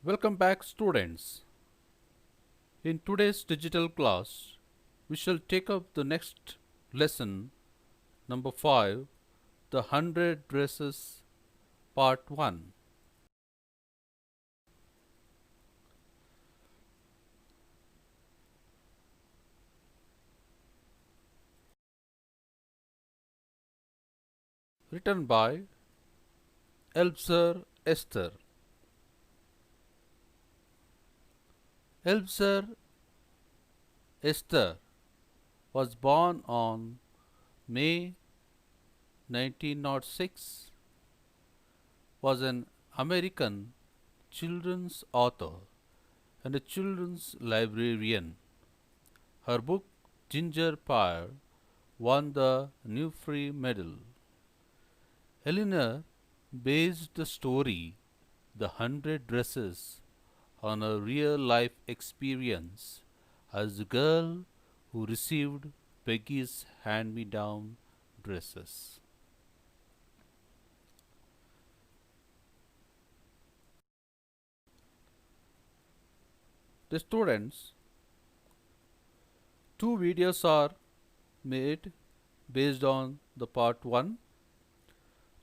Welcome back, students. In today's digital class, we shall take up the next lesson, number 5, the 100 Dresses, part 1. Written by Elbzer Esther. Elbzer Esther was born on May 1906, was an American children's author and a children's librarian. Her book Ginger Pie won the Newfree Medal. Eleanor based the story The 100 Dresses on a real life experience as the girl who received Peggy's hand me down dresses. The students, two videos are made based on the part 1.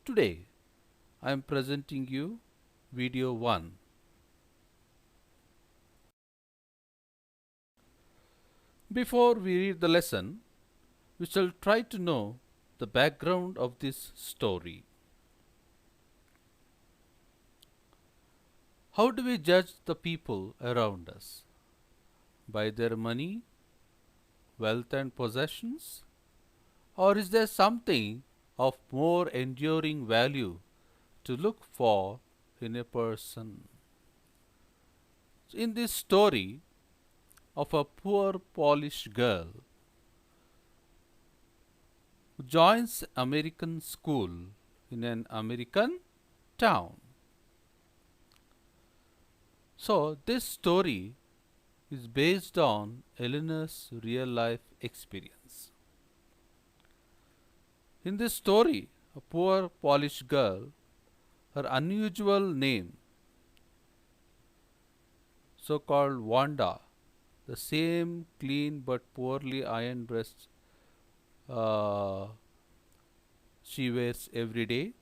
Today I am presenting you video 1. Before we read the lesson, we shall try to know the background of this story. How do we judge the people around us? By their money, wealth, and possessions? Or is there something of more enduring value to look for in a person? In this story of a poor Polish girl who joins American school in an American town. So this story is based on Eleanor's real life experience. In this story, a poor Polish girl, her unusual name, so called Wanda, the same clean but poorly ironed dress uh, she wears every day,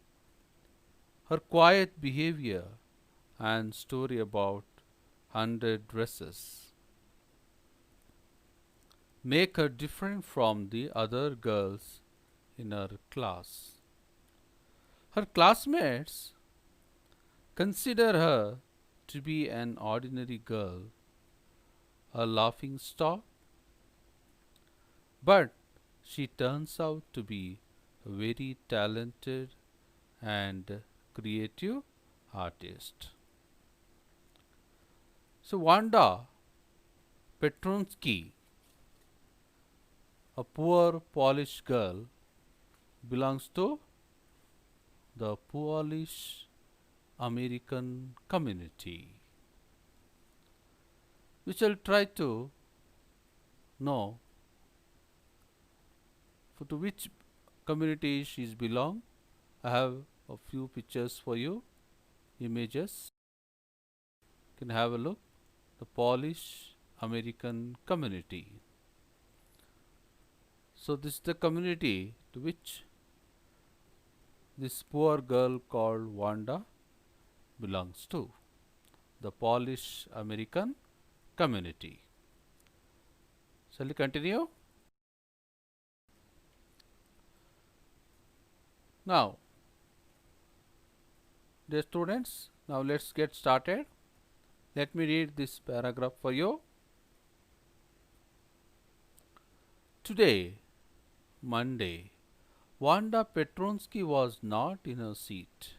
her quiet behavior, and story about 100 Dresses make her different from the other girls in her class. Her classmates consider her to be an ordinary girl, a laughing stock, but she turns out to be a very talented and creative artist. So Wanda Petronsky, a poor Polish girl, belongs to the Polish American community. We shall try to know to which community she belongs. I have a few pictures for you, images. You can have a look. The Polish American community. So this is the community to which this poor girl called Wanda belongs to, the Polish American community. Shall we continue? Now, dear students, now let's get started. Let me read this paragraph for you. Today, Monday, Wanda Petronsky was not in her seat.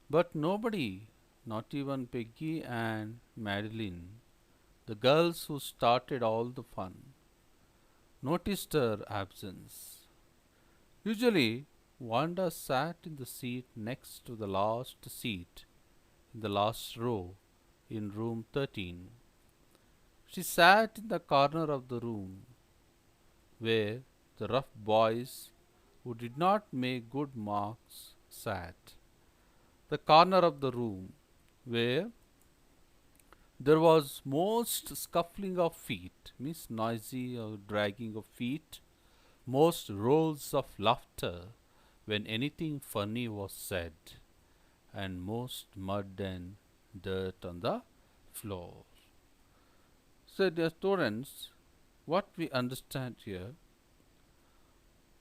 But nobody, not even Peggy and Madeline, the girls who started all the fun, noticed her absence. Usually, Wanda sat in the seat next to the last seat in the last row in room 13. She sat in the corner of the room where the rough boys who did not make good marks sat. The corner of the room where There was most scuffling of feet, means noisy or dragging of feet, most rolls of laughter when anything funny was said, and most mud and dirt on the floor. So, dear students, what we understand here,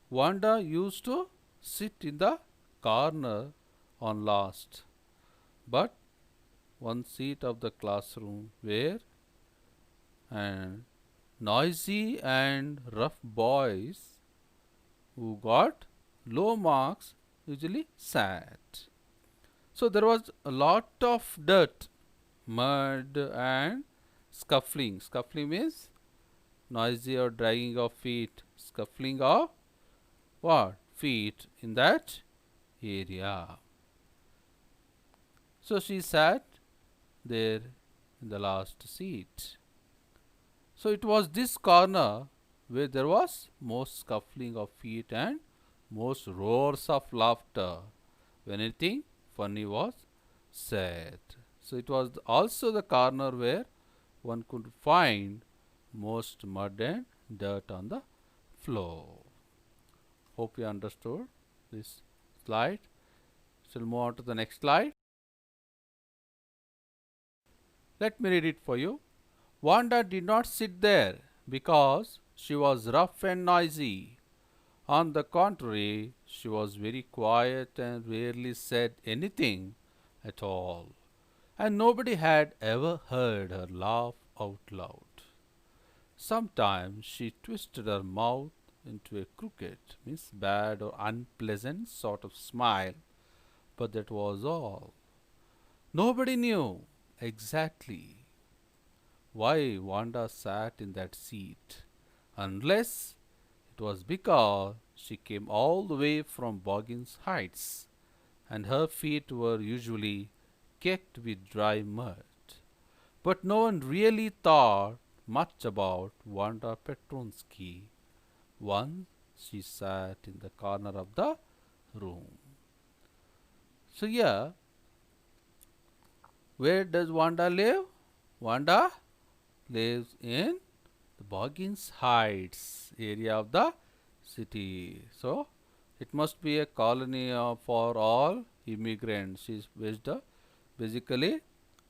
Wanda used to sit in the corner on last, but one seat of the classroom where and noisy and rough boys who got low marks usually sat. So there was a lot of dirt, mud, and scuffling. Scuffling means noisy or dragging of feet, scuffling of what? Feet in that area. So she sat there in the last seat. So it was this corner where there was most scuffling of feet and most roars of laughter when anything funny was said. So it was also the corner where one could find most mud and dirt on the floor. Hope you understood this slide. Shall move on to the next slide. Let me read it for you. Wanda did not sit there because she was rough and noisy. On the contrary, she was very quiet and rarely said anything at all, and nobody had ever heard her laugh out loud. Sometimes she twisted her mouth into a crooked, means bad or unpleasant sort of smile, but that was all. Nobody knew exactly why Wanda sat in that seat, unless it was because she came all the way from Boggins Heights, and her feet were usually caked with dry mud. But no one really thought much about Wanda Petronsky once she sat in the corner of the room. So, yeah, where does Wanda live? Wanda lives in the Boggins Heights area of the city. So, it must be a colony for all immigrants. She is basically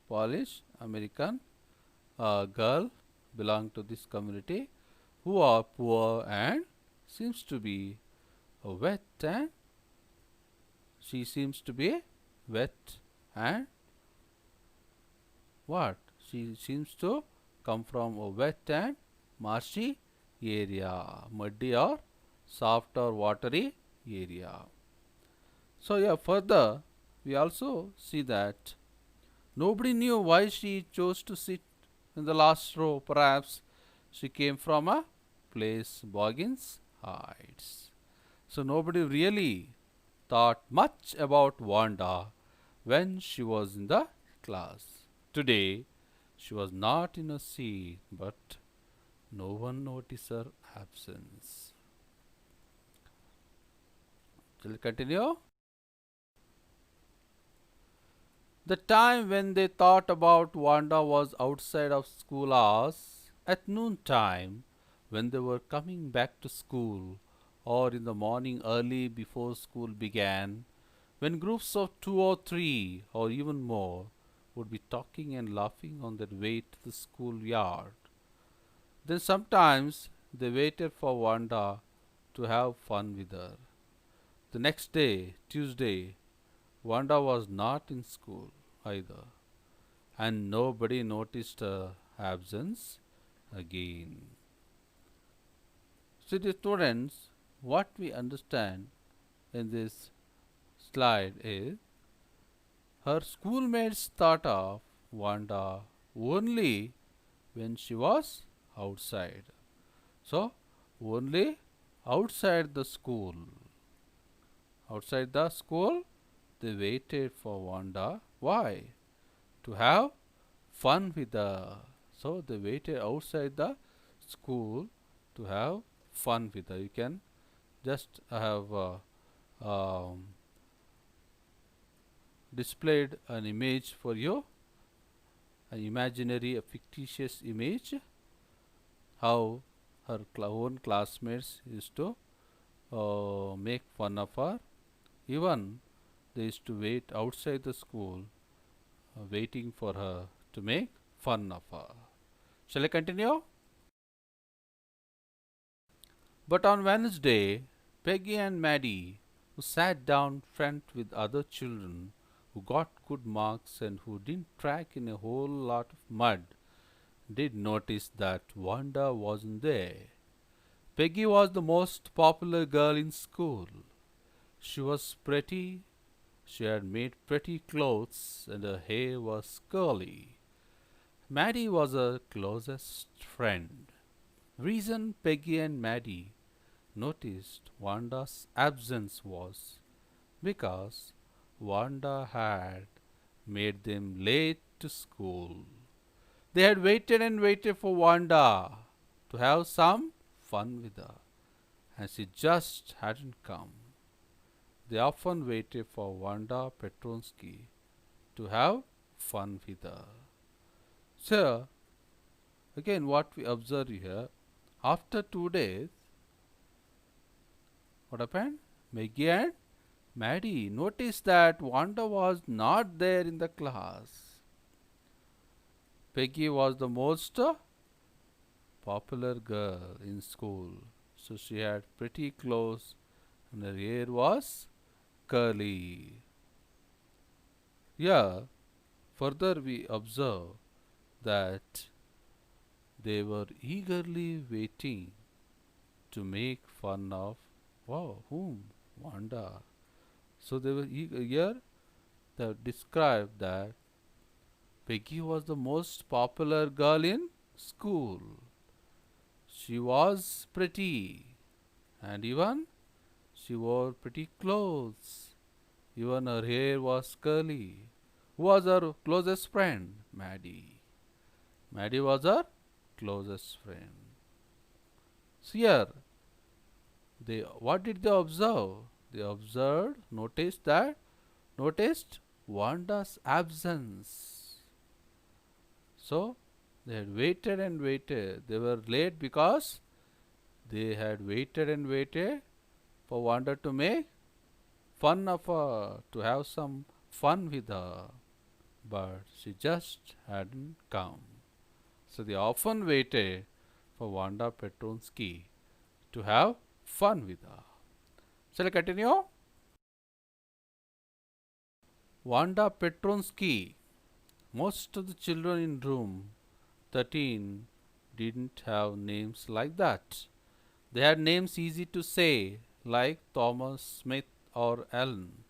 Polish American girl belong to this community who are poor and seems to be wet and she seems to be wet and what? She seems to come from a wet and marshy area, muddy or soft or watery area. So, yeah, further we also see that nobody knew why she chose to sit in the last row. Perhaps she came from a place Boggins Heights. So, nobody really thought much about Wanda when she was in the class. Today, she was not in a seat, but no one noticed her absence. Shall we continue? The time when they thought about Wanda was outside of school hours, at noon time, when they were coming back to school, or in the morning early before school began, when groups of two or three, or even more, would be talking and laughing on their way to the schoolyard. Then sometimes they waited for Wanda to have fun with her. The next day, Tuesday, Wanda was not in school either, and nobody noticed her absence again. So, the students, what we understand in this slide is her schoolmates thought of Wanda only when she was outside. So, only outside the school. Outside the school, they waited for Wanda. Why? To have fun with her. So, they waited outside the school to have fun with her. You can just have displayed an image for you an imaginary, a fictitious image, how her own classmates used to make fun of her. Even they used to wait outside the school, waiting for her to make fun of her. Shall I continue? But on Wednesday, Peggy and Maddie, who sat down front with other children who got good marks and who didn't track in a whole lot of mud, did notice that Wanda wasn't there. Peggy was the most popular girl in school. She was pretty, she had made pretty clothes, and her hair was curly. Maddie was her closest friend. Reason Peggy and Maddie noticed Wanda's absence was because Wanda had made them late to school. They had waited and waited for Wanda to have some fun with her, and she just hadn't come. They often waited for Wanda Petronsky to have fun with her. So, again, what we observe here, after 2 days, what happened? Maggie and Maddie noticed that Wanda was not there in the class. Peggy was the most popular girl in school, so she had pretty clothes and her hair was curly. Here, further we observe that they were eagerly waiting to make fun of, wow, whom? Wanda. So they were here they described that Peggy was the most popular girl in school. She was pretty, and even she wore pretty clothes. Even her hair was curly. Who was her closest friend? Maddie. Maddie was her closest friend. So here, what did they observe? They noticed Wanda's absence. So they had waited and waited. They were late because they had waited and waited for Wanda to make fun of her, to have some fun with her. But she just hadn't come. So they often waited for Wanda Petronsky to have fun with her. Shall I continue? Wanda Petronsky. Most of the children in room 13 didn't have names like that. They had names easy to say, like Thomas, Smith, or Allen.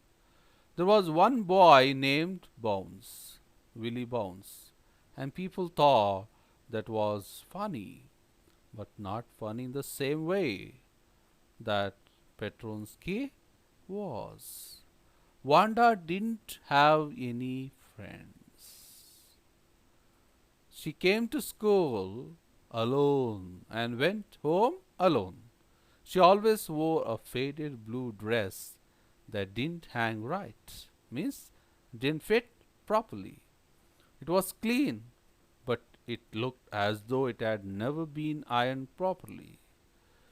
There was one boy named Bounce, Willie Bounce, and people thought that was funny, but not funny in the same way that Petronsky was. Wanda didn't have any friends. She came to school alone and went home alone. She always wore a faded blue dress that didn't hang right, means didn't fit properly. It was clean, but it looked as though it had never been ironed properly.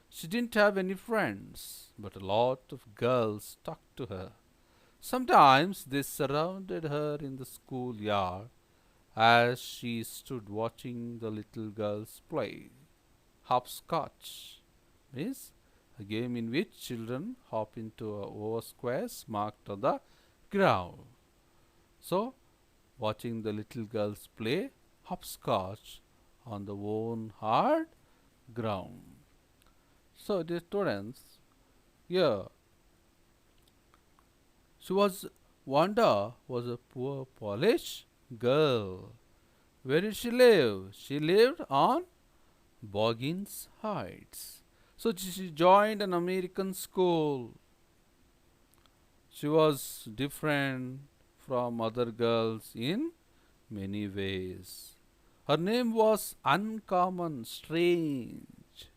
She didn't have any friends, but a lot of girls stuck to her. Sometimes they surrounded her in the schoolyard as she stood watching the little girls play. Hopscotch means a game in which children hop into over squares marked on the ground. So, watching the little girls play hopscotch on the worn hard ground. So, dear students, here Wanda was a poor Polish girl. Where did she live? She lived on Boggins Heights. So she joined an American school. She was different from other girls in many ways. Her name was uncommon, strange.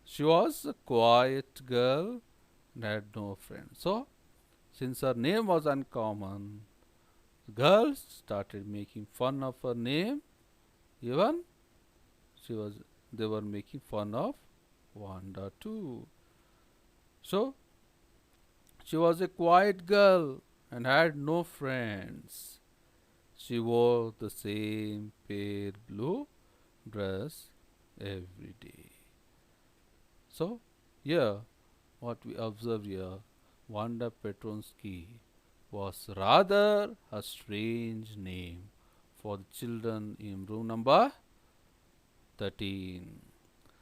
She was a quiet girl and had no friends. So, since her name was uncommon, Girls started making fun of her name. Even she was, they were making fun of Wanda too. So she was a quiet girl and had no friends. She wore the same pale blue dress every day. So, here, what we observe here, Wanda Petronsky was rather a strange name for the children in room number 13.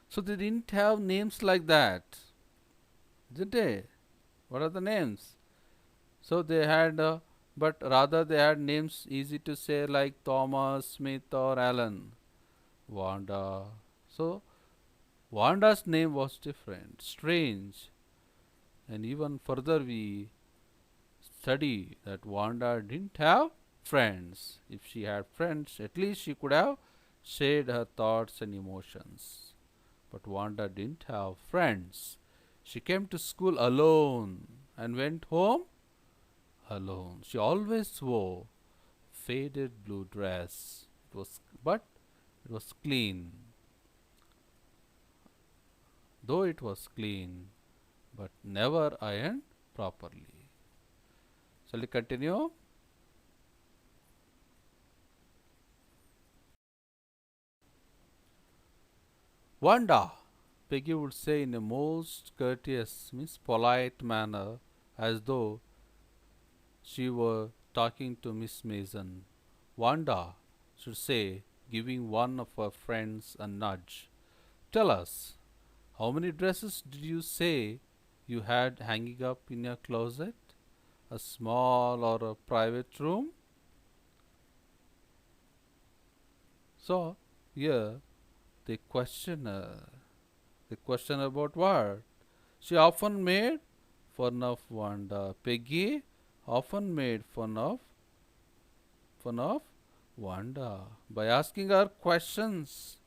So, they didn't have names like that, did they? What are the names? So, they had, but rather they had names easy to say like Thomas, Smith, or Alan. Wanda. So, Wanda's name was different, strange, and even further we study that Wanda didn't have friends. If she had friends, at least she could have shared her thoughts and emotions. But Wanda didn't have friends. She came to school alone and went home alone. She always wore faded blue dress. But it was clean. Though it was clean, but never ironed properly. Shall we continue? Wanda, Peggy would say in a most courteous, means polite manner, as though she were talking to Miss Mason. Wanda should say, giving one of her friends a nudge. Tell us, how many dresses did you say you had hanging up in your closet? A small or a private room? So, here they question her. They question about what? She often made fun of Wanda. Peggy often made fun of Wanda by asking her questions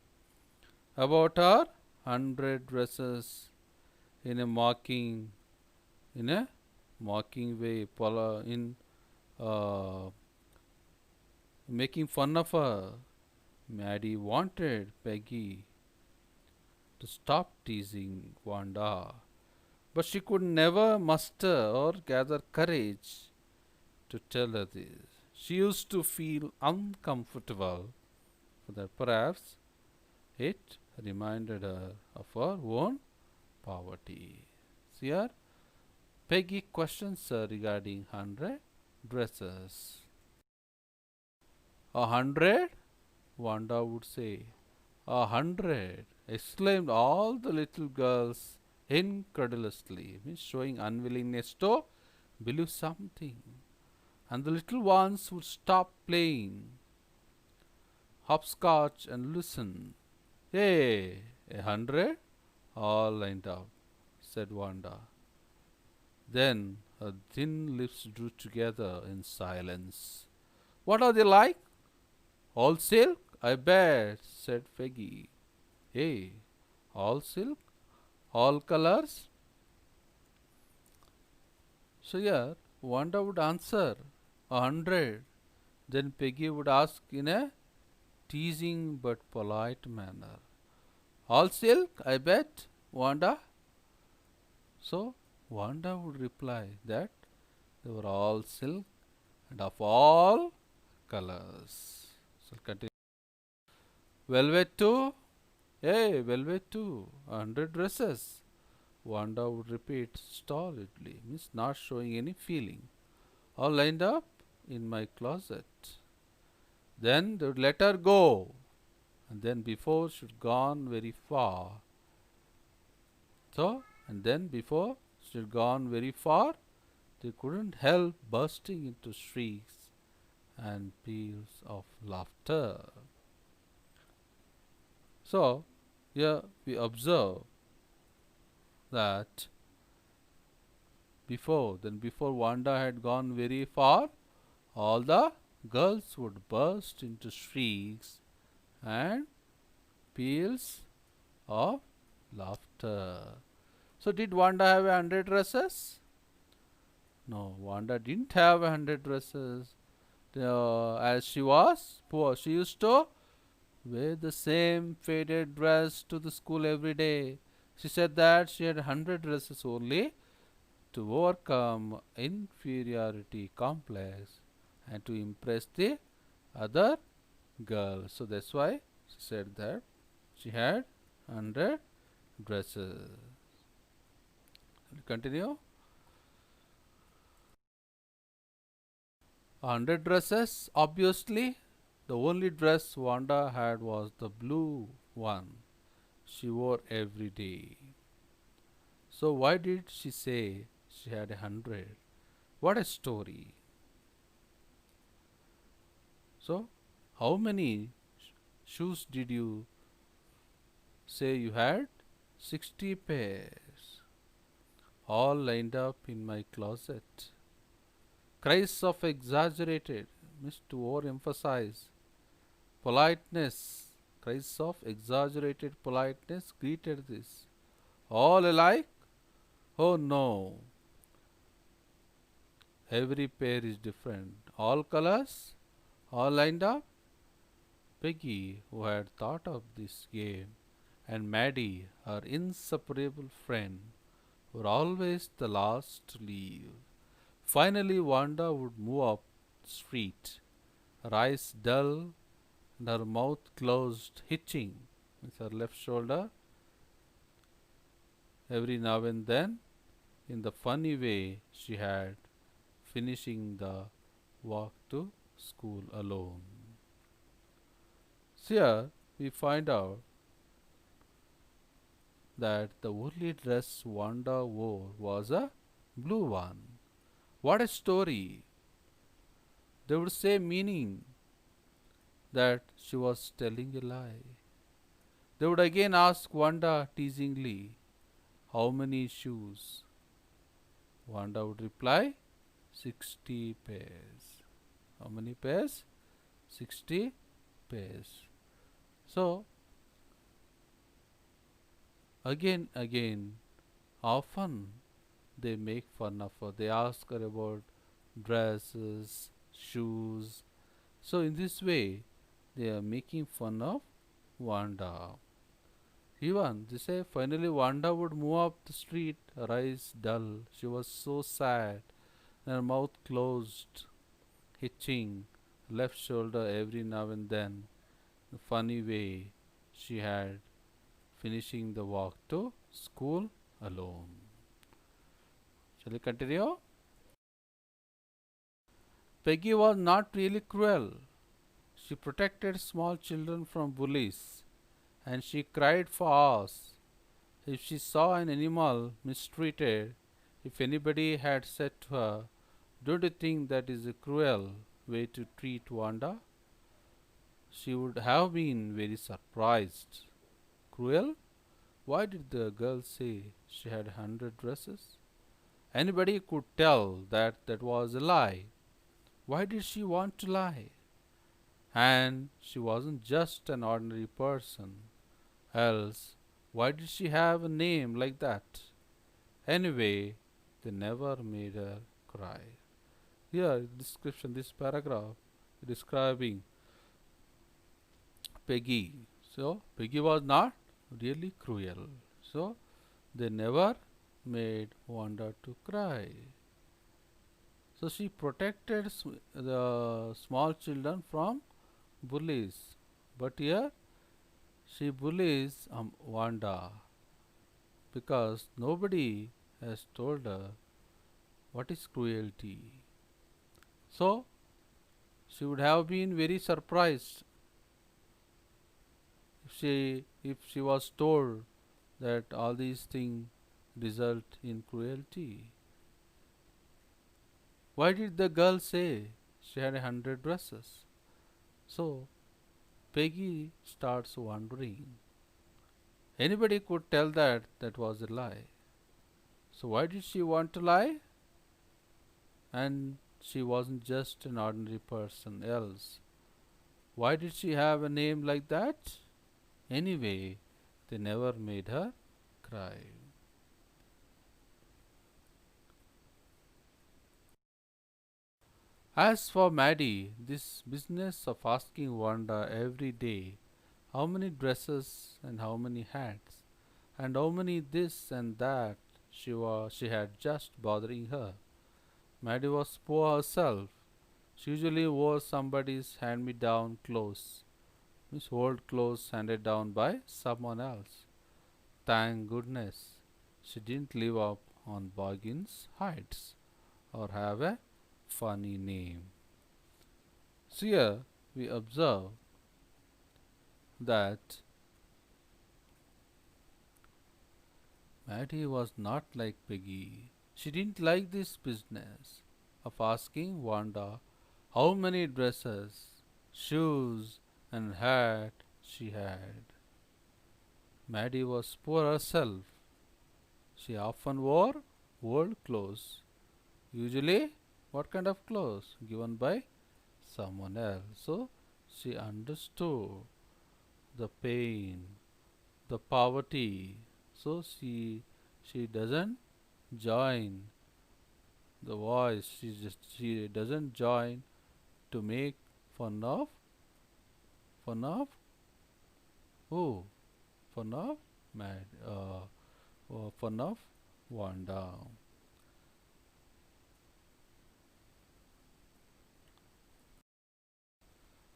about her 100 dresses in a mocking in a mocking way, in uh, making fun of her. Maddie wanted Peggy to stop teasing Wanda, but she could never muster or gather courage to tell her this. She used to feel uncomfortable for that. Perhaps it reminded her of her own poverty. See here, Peggy questions her regarding 100 dresses. 100? Wanda would say. 100! Exclaimed all the little girls incredulously, means showing unwillingness to believe something. And the little ones would stop playing hopscotch and listen. Hey, 100? All lined up, said Wanda. Then her thin lips drew together in silence. What are they like? All silk? I bet, said Peggy. Hey, all silk? All colors? So here, Wanda would answer 100. Then Peggy would ask in a teasing but polite manner. All silk, I bet, Wanda. So Wanda would reply that they were all silk and of all colors. So continue. Velvet too? Hey, velvet too. 100 dresses. Wanda would repeat stolidly, means not showing any feeling. All lined up in my closet. Then they would let her go. And then before she'd gone very far. So, and then before she'd gone very far, they couldn't help bursting into shrieks and peals of laughter. So, here we observe that before Wanda had gone very far, all the girls would burst into shrieks and peals of laughter. So, did Wanda have 100 dresses? No, Wanda didn't have 100 dresses. as she was poor. She used to wear the same faded dress to the school every day. She said that she had 100 dresses only to overcome inferiority complex and to impress the other girls. So that's why she said that she had 100 dresses. Continue. 100 dresses, obviously. The only dress Wanda had was the blue one she wore every day. So, why did she say she had 100? What a story! So, how many shoes did you say you had? 60 pairs, all lined up in my closet. Cries of exaggerated, means to overemphasize, politeness, cries of exaggerated politeness greeted this. All alike? Oh no, every pair is different. All colors? All lined up? Peggy, who had thought of this game, and Maddie, her inseparable friend, were always the last to leave. Finally, Wanda would move up the street, her eyes dull and her mouth closed, hitching with her left shoulder every now and then in the funny way she had, finishing the walk to school alone. So here we find out that the only dress Wanda wore was a blue one. What a story! They would say meaning that she was telling a lie. They would again ask Wanda teasingly, how many shoes? Wanda would reply, 60 pairs. How many pairs? 60 pairs. So, again, often they make fun of her. They ask her about dresses, shoes. So, in this way, they are making fun of Wanda. Even they say finally Wanda would move up the street, her eyes dull. She was so sad, and her mouth closed, hitching, left shoulder every now and then, the funny way she had, finishing the walk to school alone. Shall we continue? Peggy was not really cruel. She protected small children from bullies, and she cried for hours if she saw an animal mistreated. If anybody had said to her, don't you think that is a cruel way to treat Wanda? She would have been very surprised. Cruel? Why did the girl say she had 100 dresses? Anybody could tell that that was a lie. Why did she want to lie? And she wasn't just an ordinary person. Else, why did she have a name like that? Anyway, they never made her cry. Here, description, this paragraph describing Peggy. So, Peggy was not really cruel. So, they never made Wanda to cry. So, she protected the small children from bullies. But here, she bullies Wanda because nobody has told her what is cruelty. So, she would have been very surprised if she was told that all these things result in cruelty. Why did the girl say she had 100 dresses? So Peggy starts wondering. Anybody could tell that that was a lie. So why did she want to lie? And she wasn't just an ordinary person else. Why did she have a name like that? Anyway, they never made her cry. As for Maddie, this business of asking Wanda every day how many dresses and how many hats and how many this and that she had just bothering her. Maddie was poor herself. She usually wore somebody's hand me down clothes, Miss old clothes handed down by someone else. Thank goodness she didn't live up on Bargain's Heights or have a funny name. So here we observe that Mattie was not like Peggy. She didn't like this business of asking Wanda how many dresses, shoes, and hat she had. Maddie was poor herself. She often wore old clothes. Usually, what kind of clothes? Given by someone else. So, she understood the pain, the poverty. So, she doesn't join the voice. She doesn't join to make fun of who? Fun of Mad fun of Wanda.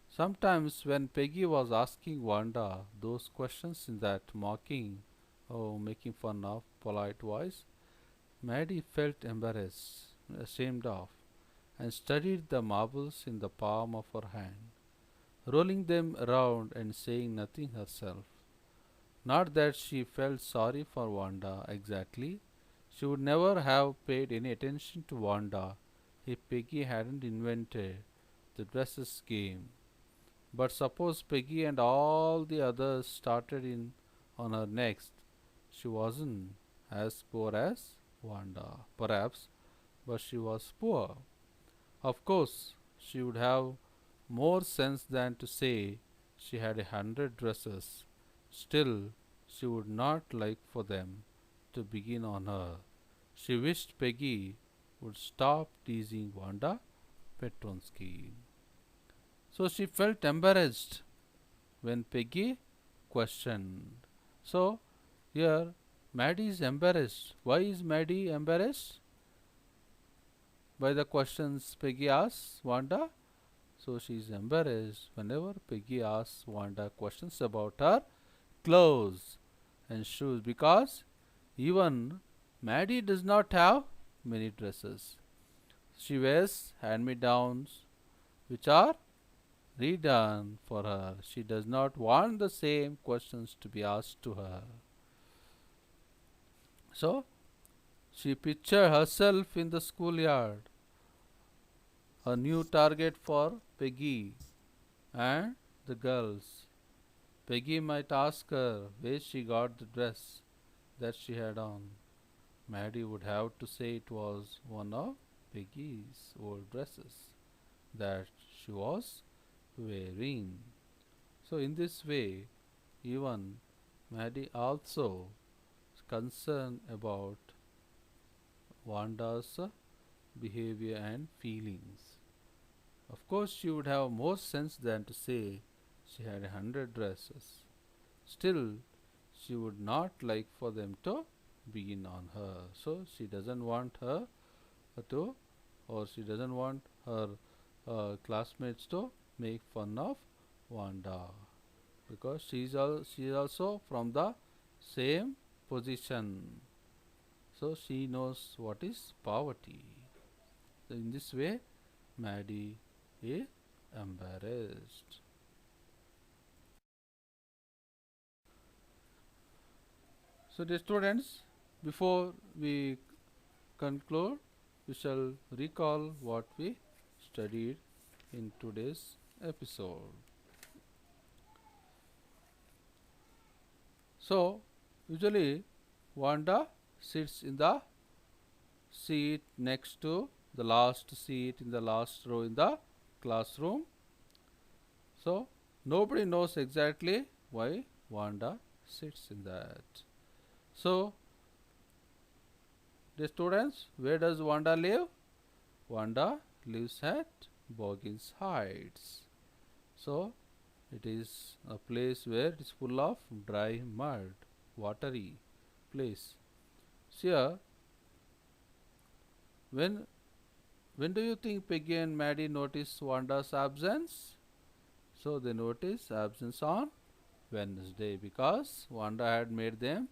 Sometimes when Peggy was asking Wanda those questions in that mocking or making fun of polite voice, Maddie felt embarrassed, ashamed of, and studied the marbles in the palm of her hand, rolling them around and saying nothing herself. Not that she felt sorry for Wanda exactly. She would never have paid any attention to Wanda if Peggy hadn't invented the dresses game. But suppose Peggy and all the others started in on her next. She wasn't as poor as Wanda, perhaps, but she was poor. Of course, she would have more sense than to say she had 100 dresses. Still, she would not like for them to begin on her. She wished Peggy would stop teasing Wanda Petronsky. So she felt embarrassed when Peggy questioned. So here Maddie is embarrassed. Why is Maddie embarrassed? By the questions Peggy asks Wanda. So she is embarrassed whenever Peggy asks Wanda questions about her clothes and shoes because even Maddie does not have many dresses. She wears hand me downs which are redone for her. She does not want the same questions to be asked to her. So she pictured herself in the schoolyard, a new target for Peggy and the girls. Peggy might ask her where she got the dress that she had on. Maddie would have to say it was one of Peggy's old dresses that she was wearing. So, in this way, even Maddie also is concerned about Wanda's behavior and feelings. Of course, she would have more sense than to say she had 100 dresses. Still, she would not like for them to begin on her. So, she doesn't want her to, or she doesn't want her classmates to make fun of Wanda because she is also from the same position. So, she knows what is poverty. So in this way, Maddie is embarrassed. So, dear students, before we conclude, we shall recall what we studied in today's episode. So, usually Wanda sits in the seat next to the last seat in the last row in the classroom. So, nobody knows exactly why Wanda sits in that. So, the students, where does Wanda live? Wanda lives at Boggins Heights. So it is a place where it is full of dry mud, watery place. So here, when when do you think Peggy and Maddie notice Wanda's absence? So they notice absence on Wednesday because Wanda had made them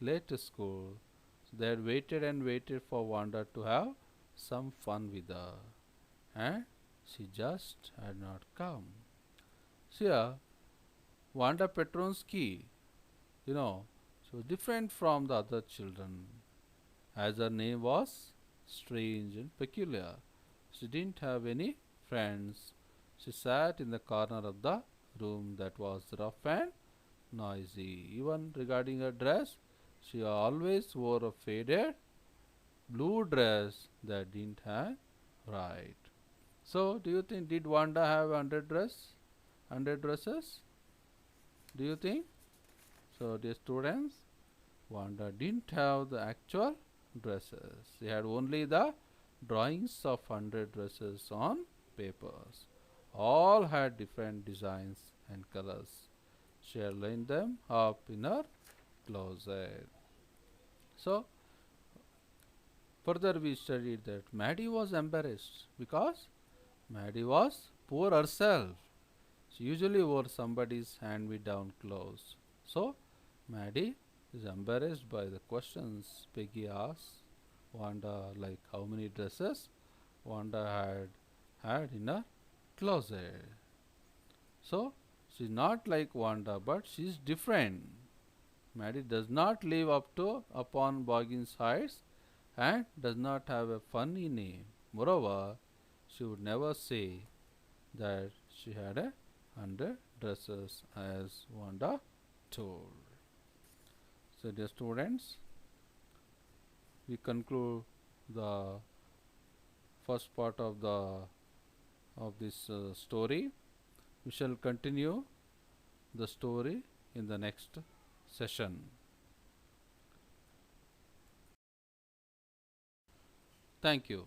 late to school. So they had waited and waited for Wanda to have some fun with her, and she just had not come. So here, Wanda Petronsky, you know, she was different from the other children, as her name was strange and peculiar. She didn't have any friends. She sat in the corner of the room that was rough and noisy. Even regarding her dress, she always wore a faded blue dress that didn't have right. So, do you think did Wanda have hundred dresses? Do you think? So, dear students, Wanda didn't have the actual dresses. She had only the drawings of 100 dresses on papers. All had different designs and colors. She had lined them up in her closet. So, further we studied that Maddie was embarrassed because Maddie was poor herself. She usually wore somebody's hand-me-down clothes. So, Maddie is embarrassed by the questions Peggy asked Wanda, like how many dresses Wanda had in her closet. So, she's not like Wanda, but she's different. Maddie does not live up to upon Boggins Heights and does not have a funny name. Moreover, she would never say that she had 100 dresses as Wanda told. So, dear students, we conclude the first part of this story. We shall continue the story in the next session. Thank you.